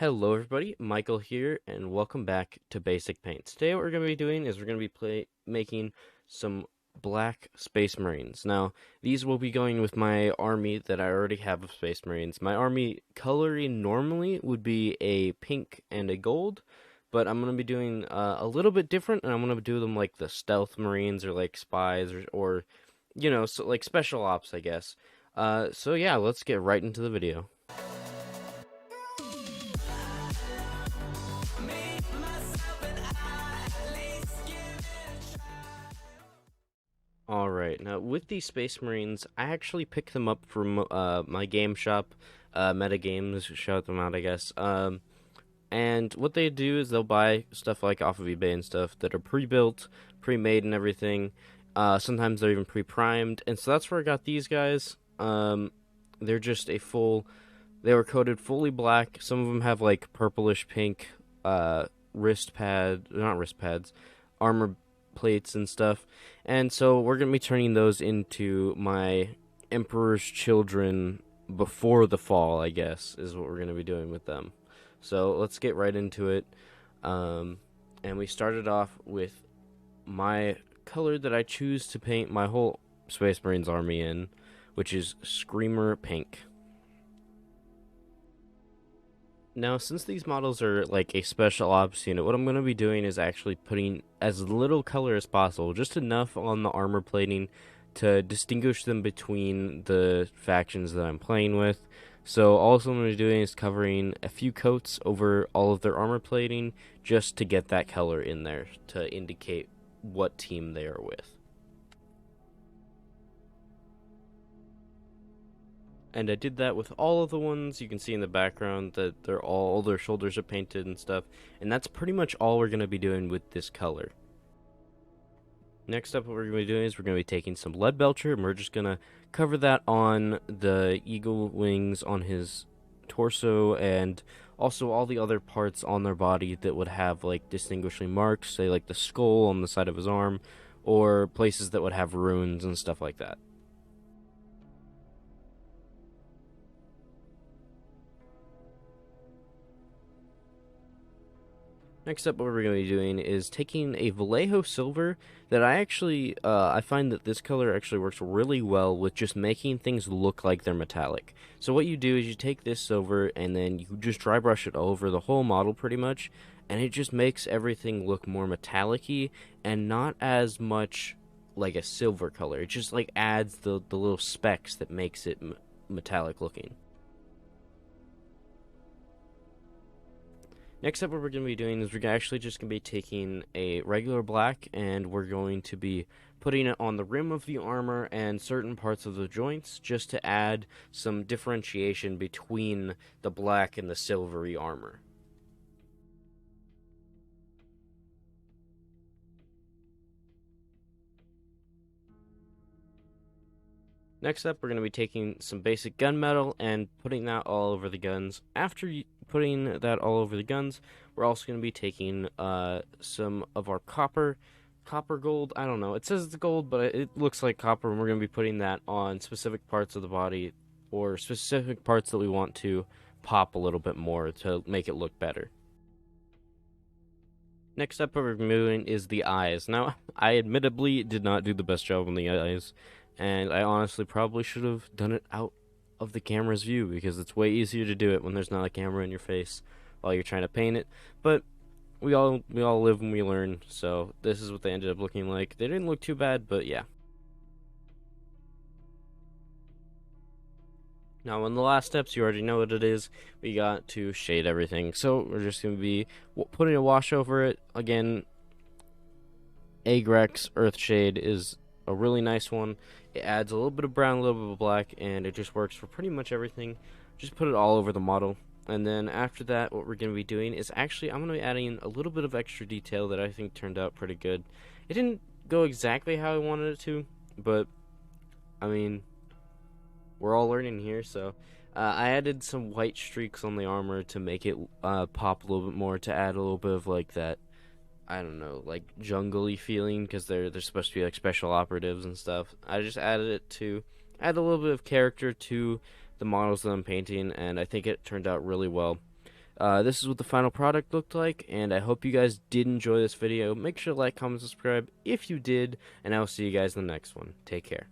Hello everybody, Michael here, and welcome back to Basic Paint. Today what we're going to be doing is we're going to be making some black Space Marines. Now, these will be going with my army that I already have of Space Marines. My army coloring normally would be a pink and a gold, but I'm going to be doing a little bit different, and I'm going to do them like the Stealth Marines or like spies or so like special ops, I guess. So yeah, let's get right into the video. Alright, now with these Space Marines, I actually picked them up from my game shop, Metagames, shout them out, I guess. And what they do is they'll buy stuff like off of eBay and stuff that are pre-built, pre-made and everything. Sometimes they're even pre-primed, and so that's where I got these guys. They're just they were coated fully black. Some of them have like purplish pink, not wrist pads, armor plates and stuff. And so we're going to be turning those into my Emperor's Children before the fall, I guess, is what we're going to be doing with them. So let's get right into it. And we started off with my color that I choose to paint my whole Space Marines army in, which is Screamer Pink. Now, since these models are like a special ops unit, what I'm going to be doing is actually putting as little color as possible, just enough on the armor plating to distinguish them between the factions that I'm playing with. So all I'm going to be doing is covering a few coats over all of their armor plating just to get that color in there to indicate what team they are with. And I did that with all of the ones. You can see in the background that all their shoulders are painted and stuff. And that's pretty much all we're going to be doing with this color. Next up, what we're going to be doing is we're going to be taking some lead belcher, and we're just going to cover that on the eagle wings on his torso, and also all the other parts on their body that would have like distinguishing marks, say like the skull on the side of his arm, or places that would have runes and stuff like that. Next up, what we're going to be doing is taking a Vallejo silver that I find that this color actually works really well with just making things look like they're metallic. So what you do is you take this silver and then you just dry brush it over the whole model pretty much, and it just makes everything look more metallic-y and not as much like a silver color. It just like adds the little specks that makes it metallic looking. Next up, what we're going to be doing is we're actually just going to be taking a regular black, and we're going to be putting it on the rim of the armor and certain parts of the joints just to add some differentiation between the black and the silvery armor. Next up, we're going to be taking some basic gunmetal and putting that all over the guns. After putting that all over the guns, we're also going to be taking some of our copper gold. I don't know. It says it's gold, but it looks like copper, and we're going to be putting that on specific parts of the body or specific parts that we want to pop a little bit more to make it look better. Next up, what we're doing is the eyes. Now, I admittedly did not do the best job on the eyes, and I honestly probably should have done it out of the camera's view because it's way easier to do it when there's not a camera in your face while you're trying to paint it. But we all live and we learn, so this is what they ended up looking like. They didn't look too bad, but yeah. Now, in the last steps, you already know what it is. We got to shade everything. So we're just going to be putting a wash over it. Again, Agrex Earth Shade is a really nice one. It adds a little bit of brown, a little bit of black, and it just works for pretty much everything. Just put it all over the model. And then after that, what we're going to be doing is actually, I'm going to be adding a little bit of extra detail that I think turned out pretty good. It didn't go exactly how I wanted it to, but, I mean, we're all learning here, so I added some white streaks on the armor to make it pop a little bit more, to add a little bit of like that, I don't know, like jungle-y feeling, because they're supposed to be like special operatives and stuff. I just added it to add a little bit of character to the models that I'm painting, and I think it turned out really well. This is what the final product looked like, and I hope you guys did enjoy this video. Make sure to like, comment, subscribe if you did, and I will see you guys in the next one. Take care.